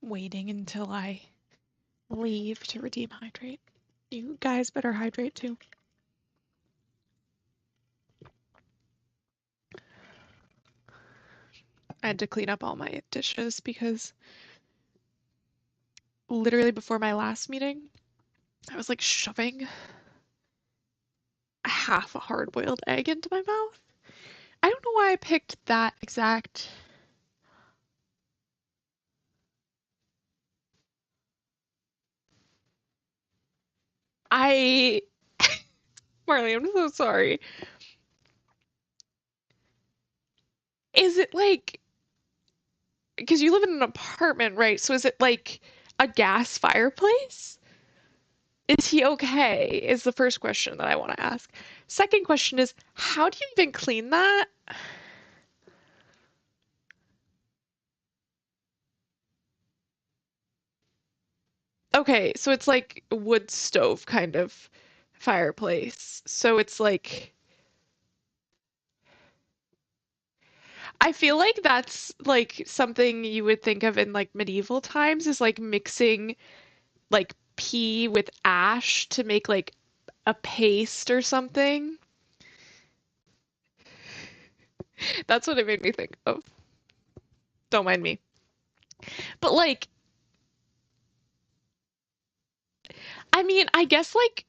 waiting until I leave to redeem hydrate. You guys better hydrate too. I had to clean up all my dishes because literally before my last meeting, I was like shoving half a hard-boiled egg into my mouth. I don't know why I picked that exact. I Marley, I'm so sorry. Is it like, because you live in an apartment, right? So is it like a gas fireplace? Is he okay? Is the first question that I want to ask. Second question is, how do you even clean that? Okay, so it's like a wood stove kind of fireplace. So it's like, I feel like that's like something you would think of in like medieval times, is like mixing like pea with ash to make like a paste or something. That's what it made me think of. Don't mind me. But like, I mean, I guess like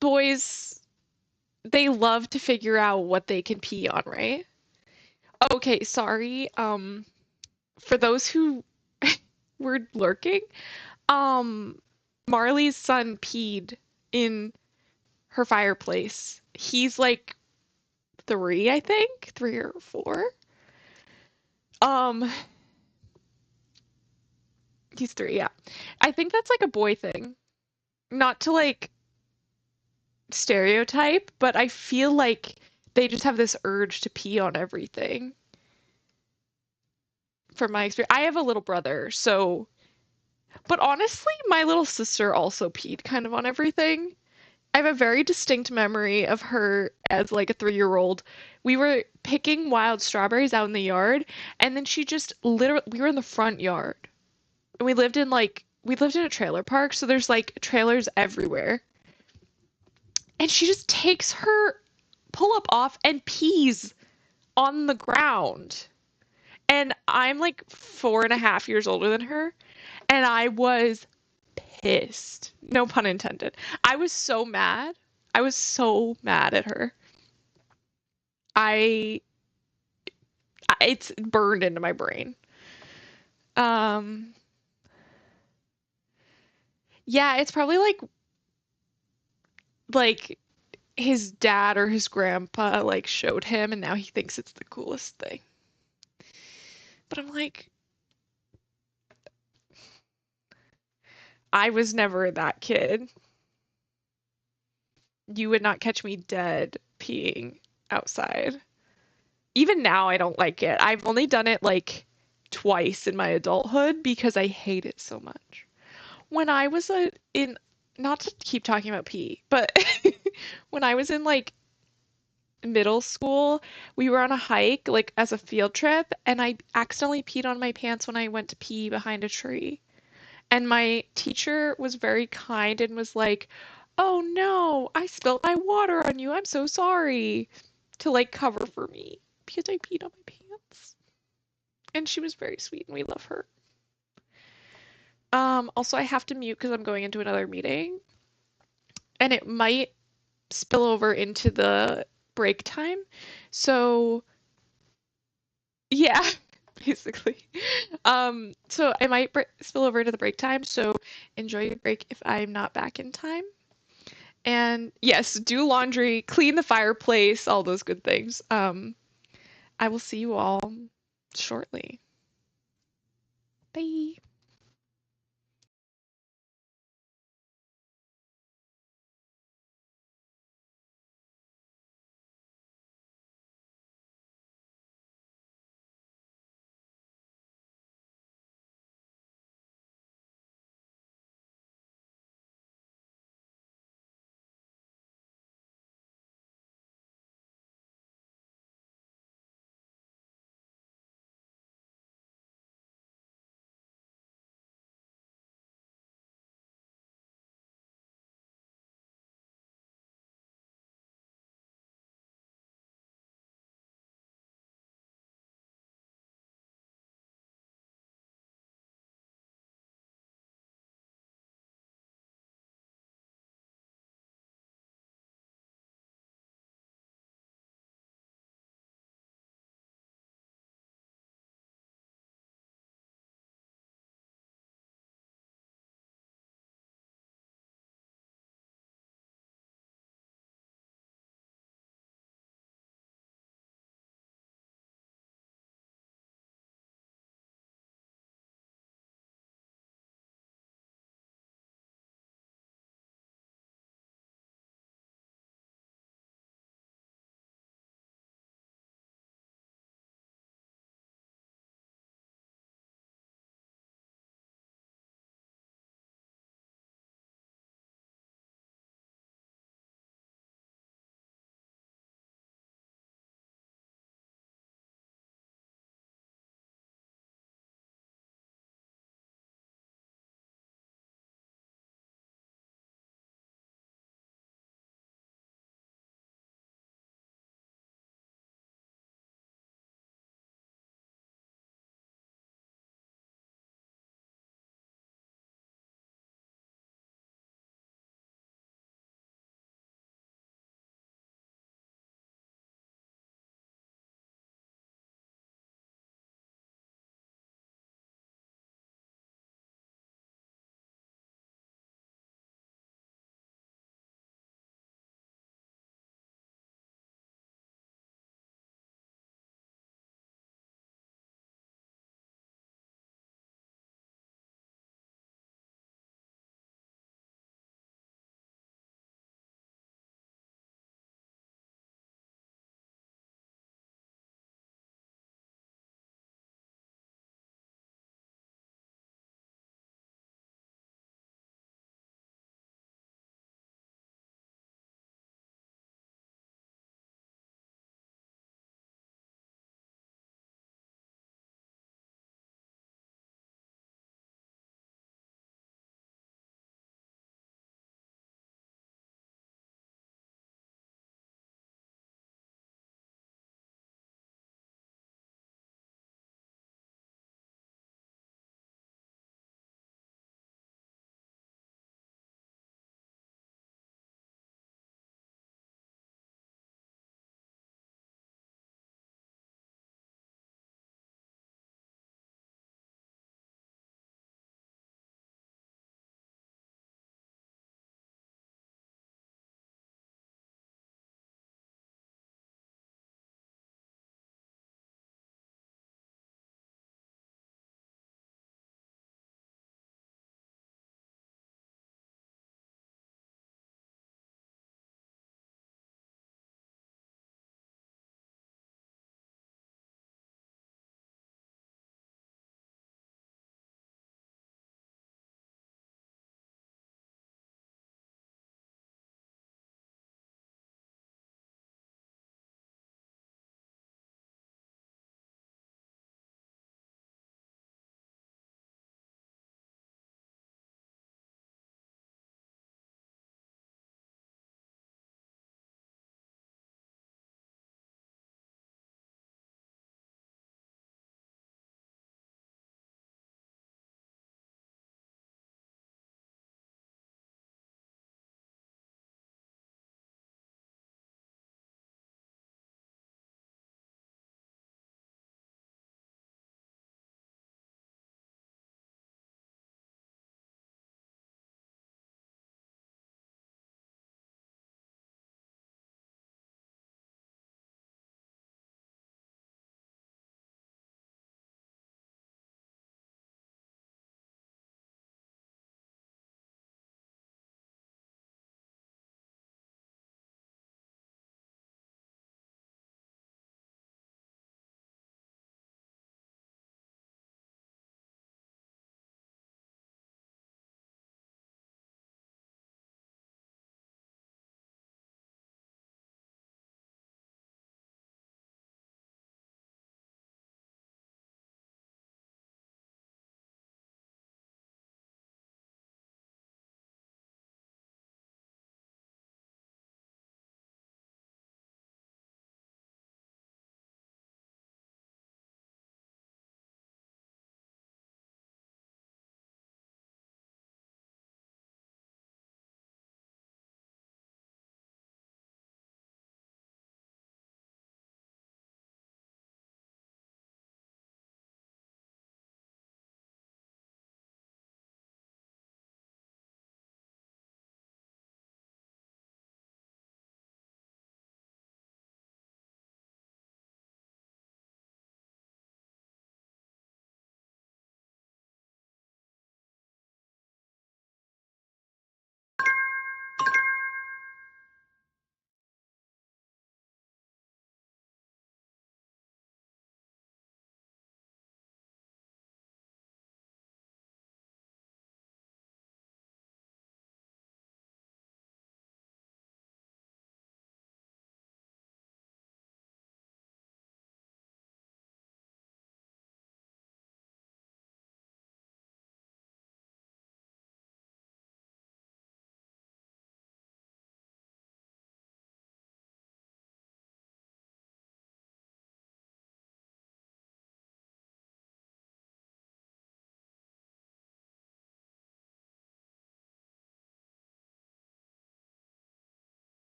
boys, they love to figure out what they can pee on, right? Okay, sorry. For those who were lurking, um, Marley's son peed in her fireplace. He's like three, I think, three or four. Um, he's three, yeah. I think that's like a boy thing. Not to like stereotype, but I feel like they just have this urge to pee on everything. From my experience, I have a little brother, so, but honestly, my little sister also peed kind of on everything. I have a very distinct memory of her as like a 3-year-old. We were picking wild strawberries out in the yard, and then she just literally, we were in the front yard. And we lived in a trailer park, so there's like trailers everywhere. And she just takes her pull up off and pees on the ground. And I'm like 4.5 years older than her, and I was pissed. No pun intended. I was so mad. I was so mad at her. I it's burned into my brain. Um, yeah, it's probably like his dad or his grandpa like showed him and now he thinks it's the coolest thing. But I'm like, I was never that kid. You would not catch me dead peeing outside. Even now, I don't like it. I've only done it like twice in my adulthood because I hate it so much. When I was in, not to keep talking about pee, but when I was in like middle school, we were on a hike like as a field trip, and I accidentally peed on my pants when I went to pee behind a tree. And my teacher was very kind and was like, "Oh no, I spilled my water on you. I'm so sorry," to like cover for me because I peed on my pants. And she was very sweet and we love her. Also I have to mute because I'm going into another meeting and it might spill over into the break time. So, yeah, basically. So I might spill over to the break time, so enjoy your break if I'm not back in time. And yes, do laundry, clean the fireplace, all those good things. I will see you all shortly. Bye.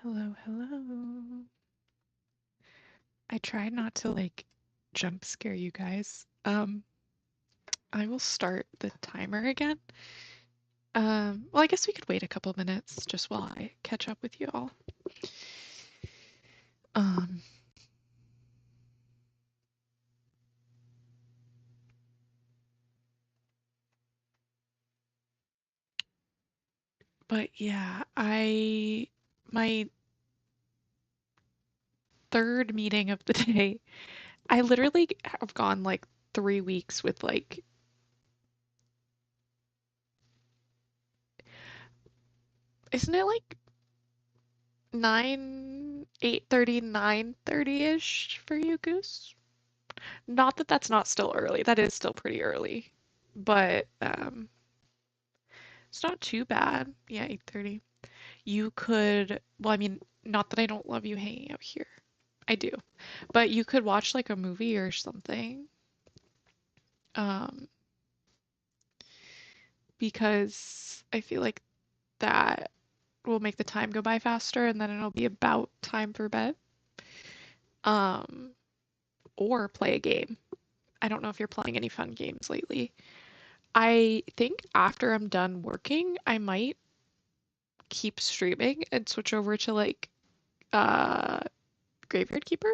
Hello, hello. I try not to like jump scare you guys. I will start the timer again. Well, I guess we could wait a couple minutes just while I catch up with you all. Um, but yeah, my third meeting of the day, I literally have gone like 3 weeks with like, isn't it like 8:30, 9:30-ish for you, Goose? Not that that's not still early. That is still pretty early, but it's not too bad. Yeah, 8:30. You could, well, I mean, not that I don't love you hanging out here. I do. But you could watch like a movie or something. Um, because I feel like that will make the time go by faster and then it'll be about time for bed. Um, or play a game. I don't know if you're playing any fun games lately. I think after I'm done working, I might keep streaming and switch over to like uh Graveyard Keeper.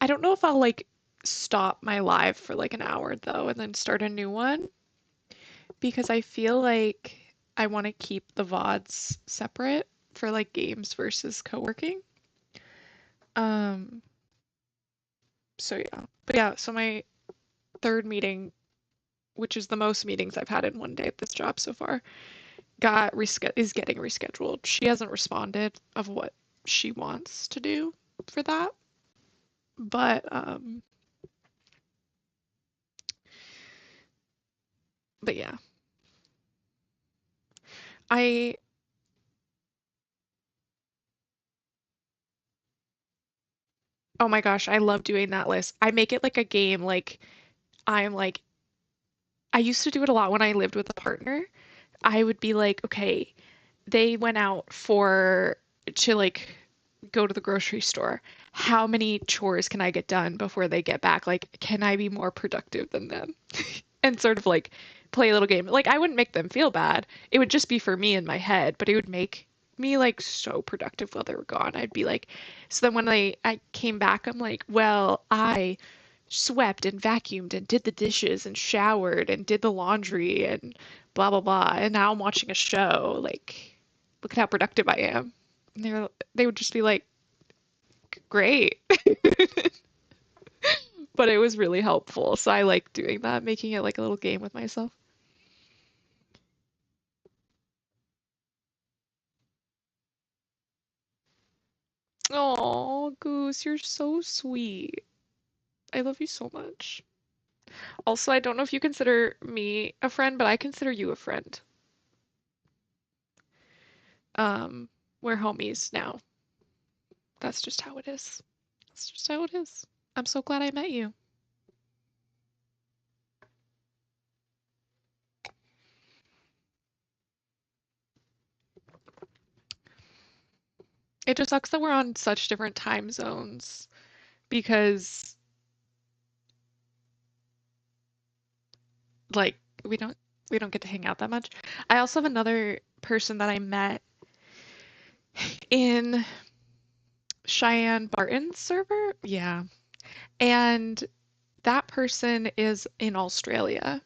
I don't know if I'll like stop my live for like an hour though and then start a new one because I feel like I want to keep the VODs separate for like games versus co-working. Um, so yeah. But yeah, so my third meeting, which is the most meetings I've had in one day at this job so far, is getting rescheduled. She hasn't responded of what she wants to do for that. But but yeah. I Oh my gosh, I love doing that list. I make it like a game. Like I'm like I used to do it a lot when I lived with a partner. I would be like, okay, they went out for to like go to the grocery store. How many chores can I get done before they get back? Like, can I be more productive than them? And sort of like play a little game. Like, I wouldn't make them feel bad. It would just be for me in my head, but it would make me like so productive while they were gone. I'd be like, so then when I came back, I'm like, well, I swept and vacuumed and did the dishes and showered and did the laundry and blah blah blah. And now I'm watching a show. Like, look at how productive I am. And they would just be like, great. But it was really helpful. So I like doing that, making it like a little game with myself. Oh, Goose, you're so sweet. I love you so much. Also, I don't know if you consider me a friend, but I consider you a friend. Um, we're homies now. That's just how it is. That's just how it is. I'm so glad I met you. It just sucks that we're on such different time zones because like we don't get to hang out that much. I also have another person that I met in Cheyenne Barton's server. Yeah. And that person is in Australia.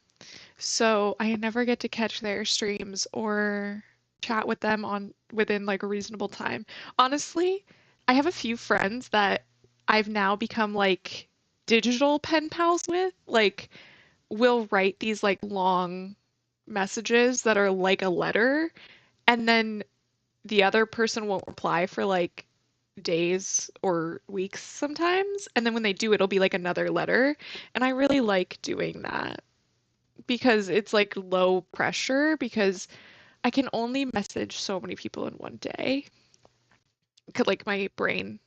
So I never get to catch their streams or chat with them on within like a reasonable time. Honestly, I have a few friends that I've now become like digital pen pals with. Like we'll write these like long messages that are like a letter, and then the other person won't reply for like days or weeks sometimes. And then when they do, it'll be like another letter. And I really like doing that because it's like low pressure because I can only message so many people in one day. Could like my brain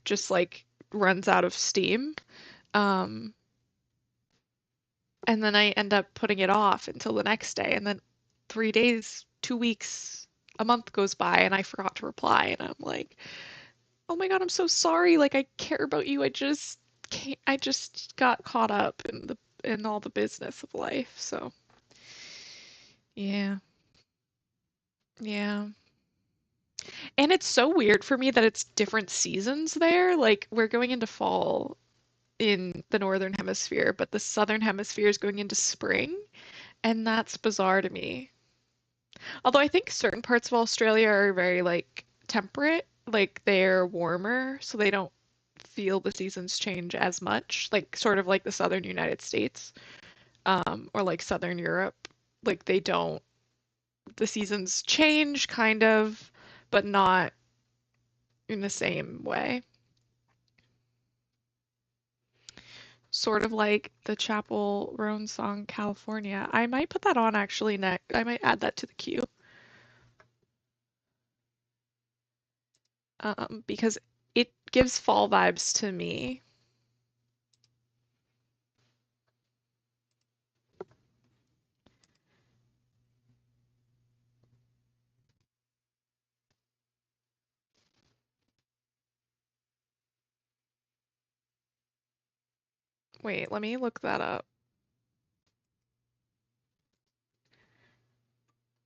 just like runs out of steam. Um, and then I end up putting it off until the next day. And then 3 days, 2 weeks, a month goes by and I forgot to reply and I'm like, "Oh my God, I'm so sorry. Like I care about you. I just got caught up in the in all the business of life." So, yeah. Yeah. And it's so weird for me that it's different seasons there. Like we're going into fall in the northern hemisphere, but the southern hemisphere is going into spring, and that's bizarre to me. Although I think certain parts of Australia are very like temperate, like they're warmer, so they don't feel the seasons change as much, like sort of like the southern United States, or like southern Europe. Like they don't, the seasons change kind of, but not in the same way. Sort of like the Chapel Roan song California. I might put that on actually next. I might add that to the queue. Because it gives fall vibes to me. Wait, let me look that up.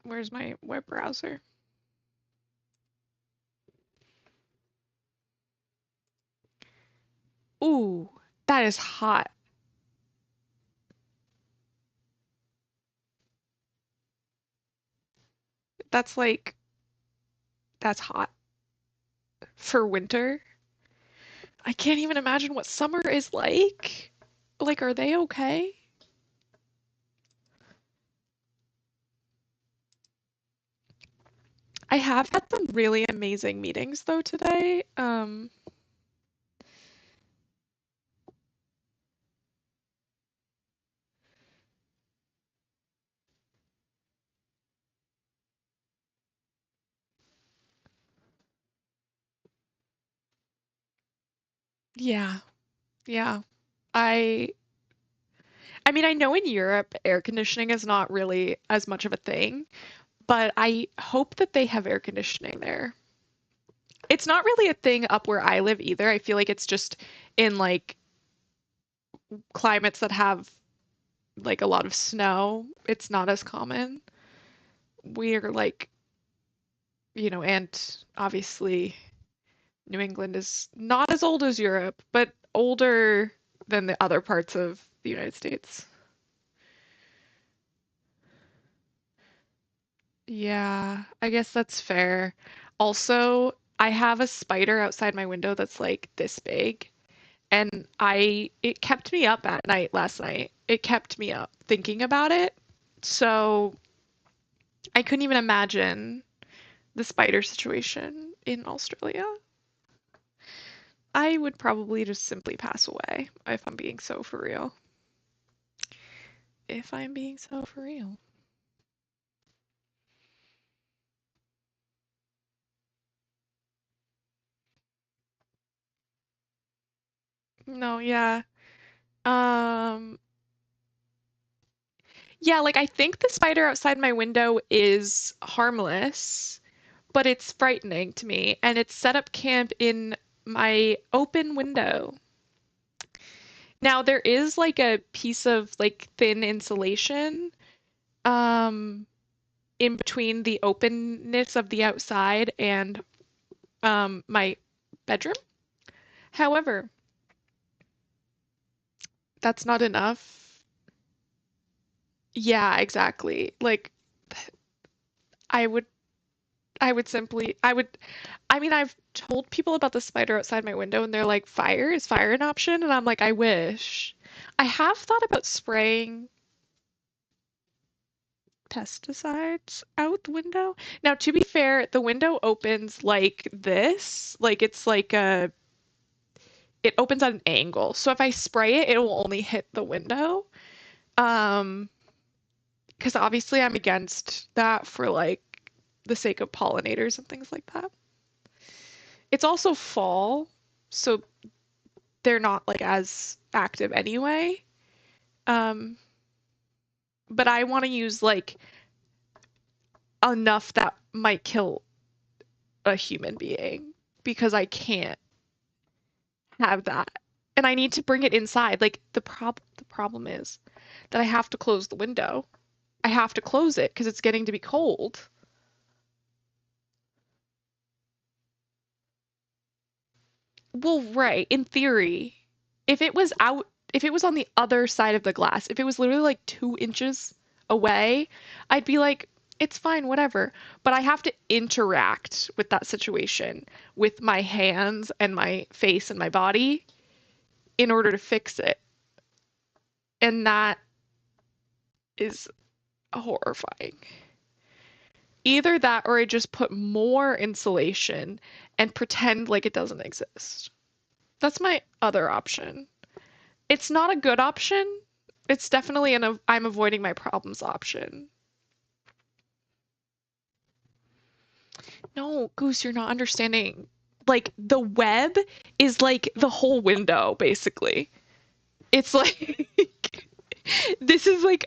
Where's my web browser? Ooh, that is hot. That's like, that's hot for winter. I can't even imagine what summer is like. Like, are they okay? I have had some really amazing meetings though today. Yeah, yeah. I I mean, I know in Europe air conditioning is not really as much of a thing, but I hope that they have air conditioning there. It's not really a thing up where I live either. I feel like it's just in like climates that have like a lot of snow, it's not as common. We're like, and obviously New England is not as old as Europe, but older than the other parts of the United States. Yeah, I guess that's fair. Also, I have a spider outside my window that's like this big, and it kept me up at night last night. It kept me up thinking about it. So I couldn't even imagine the spider situation in Australia. I would probably just simply pass away if I'm being so for real. If I'm being so for real. No, yeah. Um, yeah, like I think the spider outside my window is harmless, but it's frightening to me, and it's set up camp in my open window. Now there is like a piece of like thin insulation um in between the openness of the outside and my bedroom. However, that's not enough. Yeah, exactly. Like I would I mean, I've told people about the spider outside my window and they're like, "Fire? Is fire an option?" And I'm like, "I wish." I have thought about spraying pesticides out the window. Now, to be fair, the window opens like this. Like it opens at an angle. So if I spray it, it will only hit the window. Um, because obviously I'm against that for like the sake of pollinators and things like that. It's also fall, so they're not like as active anyway. Um, but I want to use like enough that might kill a human being because I can't have that. And I need to bring it inside. Like the problem is that I have to close the window. I have to close it because it's getting to be cold. Well, right, in theory, if it was on the other side of the glass, if it was literally like 2 inches away, I'd be like, it's fine, whatever. But I have to interact with that situation with my hands and my face and my body in order to fix it. And that is horrifying. Either that or I just put more insulation and pretend like it doesn't exist. That's my other option. It's not a good option. It's definitely an I'm avoiding my problems option. No, Goose, you're not understanding. Like the web is like the whole window, basically. It's like this is like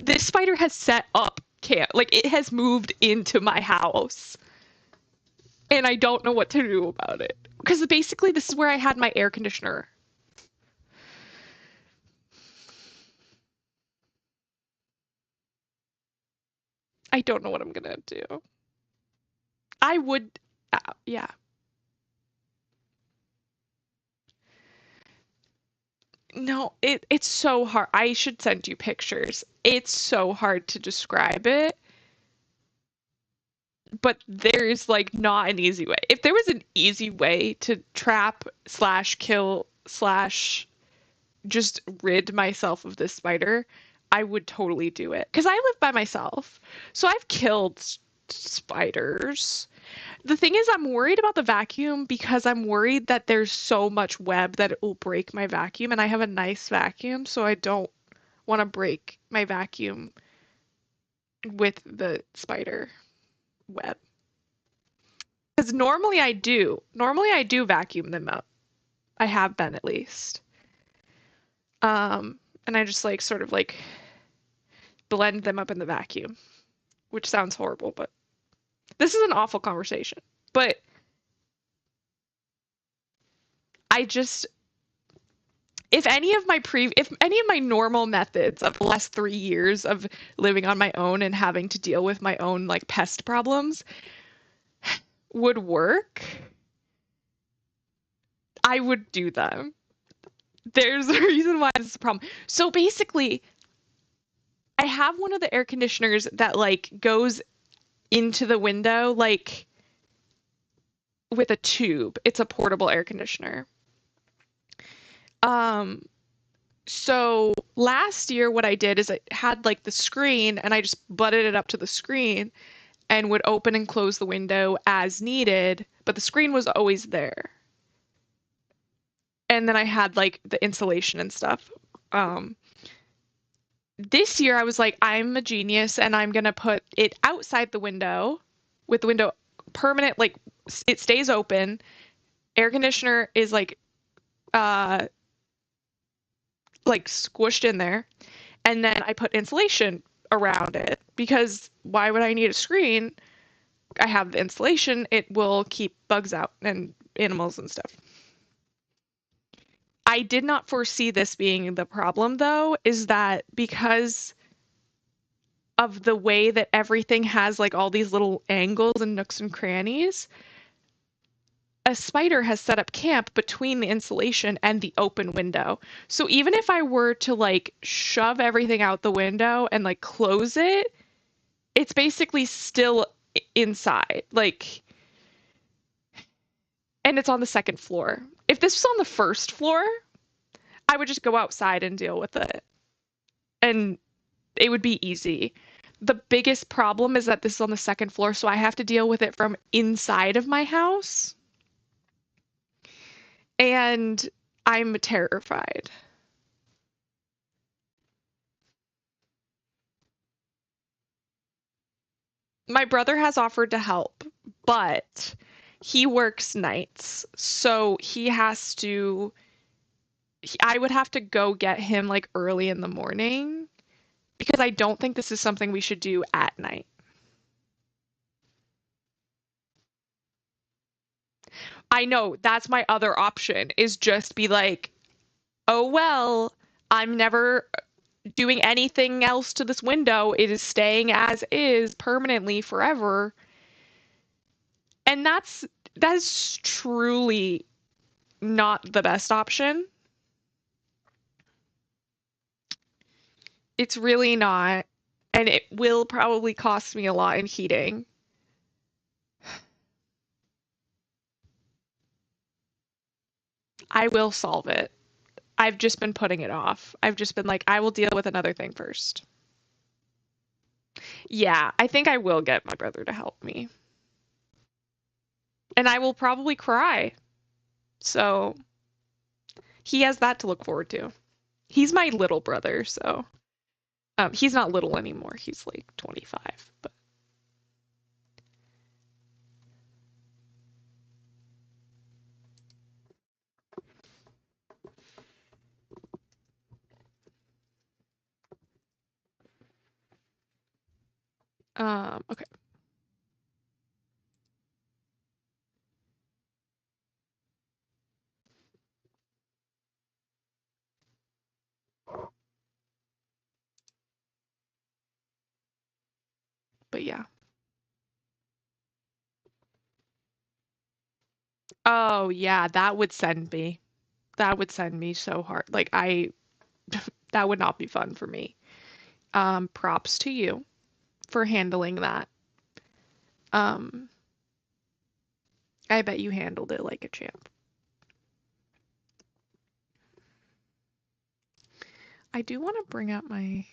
this spider has set up camp. Like it has moved into my house. And I don't know what to do about it. Because basically this is where I had my air conditioner. I don't know what I'm gonna do. I would, yeah. No, it's so hard. I should send you pictures. It's so hard to describe it, but there's like not an easy way. If there was an easy way to trap slash kill slash just rid myself of this spider, I would totally do it. Because I live by myself. So I've killed spiders. The thing is, I'm worried about the vacuum because I'm worried that there's so much web that it will break my vacuum. And I have a nice vacuum, so I don't want to break my vacuum with the spider web. Because normally I do. Normally I do vacuum them up. I have been at least. And I just like sort of like blend them up in the vacuum, which sounds horrible, but this is an awful conversation. But I just if any of my normal methods of the last 3 years of living on my own and having to deal with my own like pest problems would work, I would do them. There's a reason why this is a problem. So basically, I have one of the air conditioners that like goes into the window like with a tube. It's a portable air conditioner. Um, so last year what I did is I had like the screen and I just butted it up to the screen and would open and close the window as needed, but the screen was always there. And then I had like the insulation and stuff. Um, this year I was like, I'm a genius and I'm gonna put it outside the window with the window permanent, like it stays open. Air conditioner is uh like squished in there. And then I put insulation around it because why would I need a screen? I have the insulation, it will keep bugs out and animals and stuff. I did not foresee this being the problem though, is that because of the way that everything has like all these little angles and nooks and crannies, a spider has set up camp between the insulation and the open window. So even if I were to like shove everything out the window and like close it, it's basically still inside. Like, and it's on the second floor. If this was on the first floor, I would just go outside and deal with it. And it would be easy. The biggest problem is that this is on the second floor, so I have to deal with it from inside of my house. And I'm terrified. My brother has offered to help, but he works nights, so I would have to go get him like early in the morning because I don't think this is something we should do at night. I know that's my other option is just be like, oh well, I'm never doing anything else to this window. It is staying as is permanently forever. And that's truly not the best option. It's really not. And it will probably cost me a lot in heating. I will solve it. I've just been putting it off. I've just been like, I will deal with another thing first. Yeah, I think I will get my brother to help me. And I will probably cry. So he has that to look forward to. He's my little brother, so he's not little anymore. He's like 25, but okay. But yeah. Oh yeah, that would send me. That would send me so hard. Like I that would not be fun for me. Props to you for handling that. Um, I bet you handled it like a champ. I do want to bring up my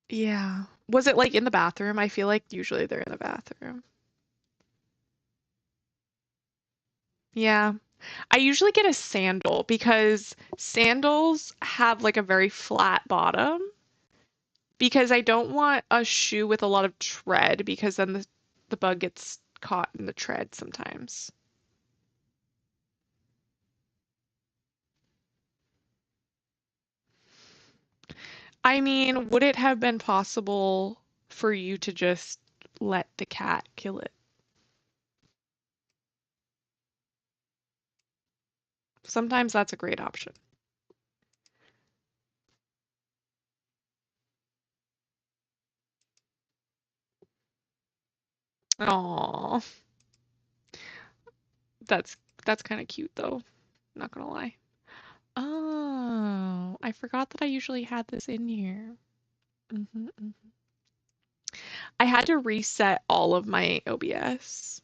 yeah. Was it like in the bathroom? I feel like usually they're in the bathroom. Yeah. I usually get a sandal because sandals have like a very flat bottom because I don't want a shoe with a lot of tread because then the bug gets caught in the tread sometimes. I mean, would it have been possible for you to just let the cat kill it? Sometimes that's a great option. Oh, that's that's kind of cute though. Not gonna lie. Oh, I forgot that I usually had this in here. Hmm. I had to reset all of my OBS.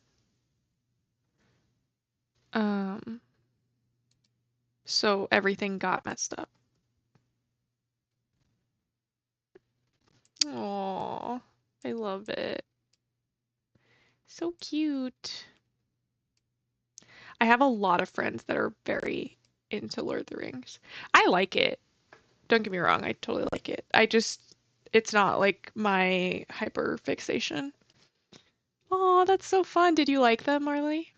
Um, so everything got messed up. Oh, I love it. So cute. I have a lot of friends that are very into Lord of the Rings. I like it. Don't get me wrong, I totally like it. It's not like my hyper fixation. Oh, that's so fun. Did you like them, Marley?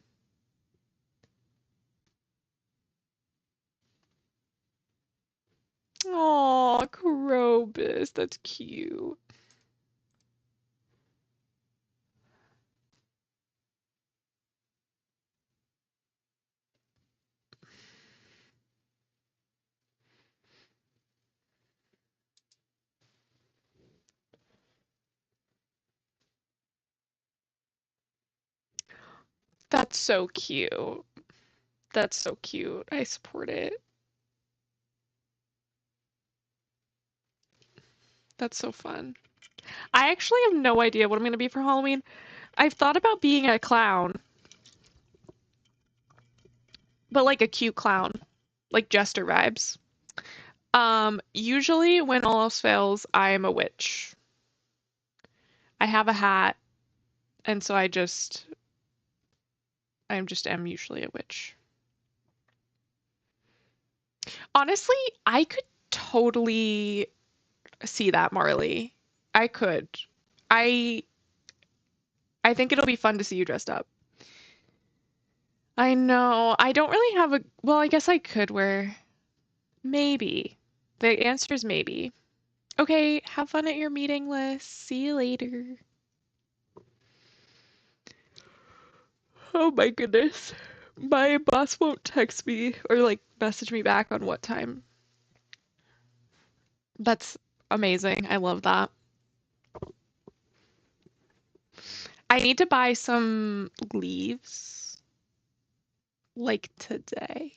Oh, Krobus, that's cute. That's so cute. That's so cute. I support it. That's so fun. I actually have no idea what I'm going to be for Halloween. I've thought about being a clown, but like a cute clown, like Jester vibes. Usually when all else fails, I am a witch. I have a hat, and so I'm just am usually a witch. Honestly, I could totally see that, Marley. I could. I I think it'll be fun to see you dressed up. I know. I don't really have a, well, I guess I could wear, maybe. The answer is maybe. Okay, have fun at your meeting list. See you later. Oh my goodness. My boss won't text me or like message me back on what time. That's amazing. I love that. I need to buy some leaves like today.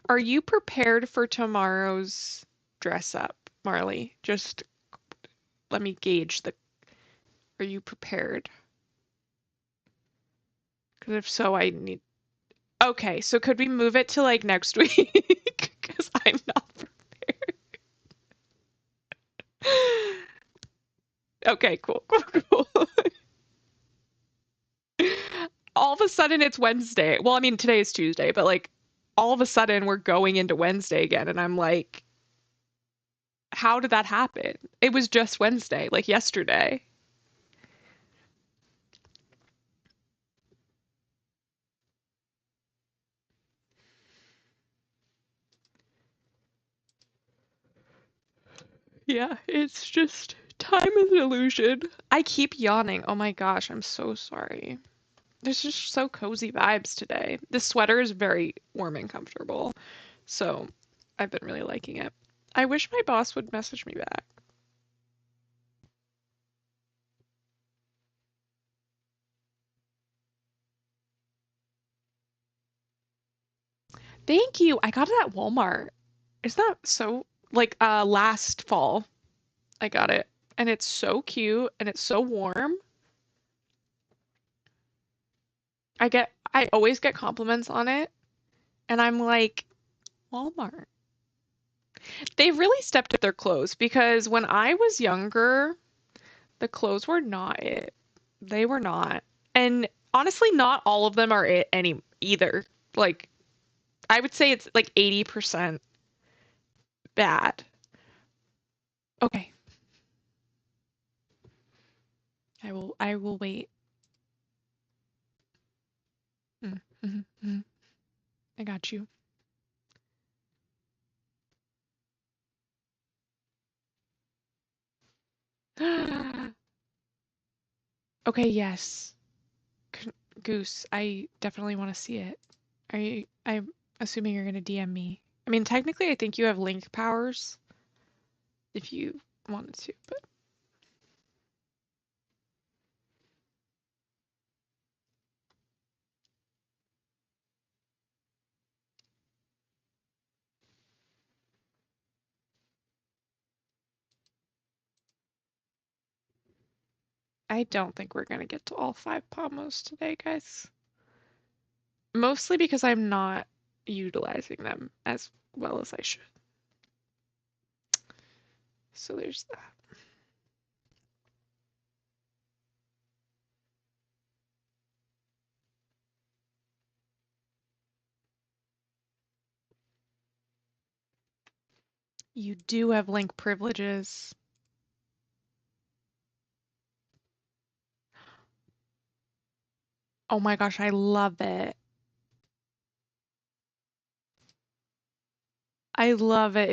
Are you prepared for tomorrow's dress up, Marley? Just let me gauge the. Are you prepared? Because if so, I need. Okay, so could we move it to like next week? Because I'm not prepared. Okay, cool, cool, cool. All of a sudden it's Wednesday. Well, I mean, today is Tuesday, but like all of a sudden we're going into Wednesday again, and I'm like, how did that happen? It was just Wednesday, like yesterday. Yeah, it's just time is an illusion. I keep yawning. Oh my gosh, I'm so sorry. There's just so cozy vibes today. This sweater is very warm and comfortable, so I've been really liking it. I wish my boss would message me back. Thank you. I got it at Walmart. Is that so like last fall I got it and it's so cute and it's so warm. I always get compliments on it and I'm like Walmart. They've really stepped up their clothes because when I was younger, the clothes were not it. They were not. And honestly, not all of them are it any either. Like I would say it's like 80% bad. Okay. I will wait. Mm, mhm, mhm. I got you. Okay, yes. C Goose, I definitely want to see it. I'm assuming you're gonna DM me. I mean, technically, I think you have link powers if you wanted to, but I don't think we're gonna get to all five pomos today, guys. Mostly because I'm not utilizing them as well as I should. So there's that. You do have link privileges. Oh my gosh, I love it. I love it.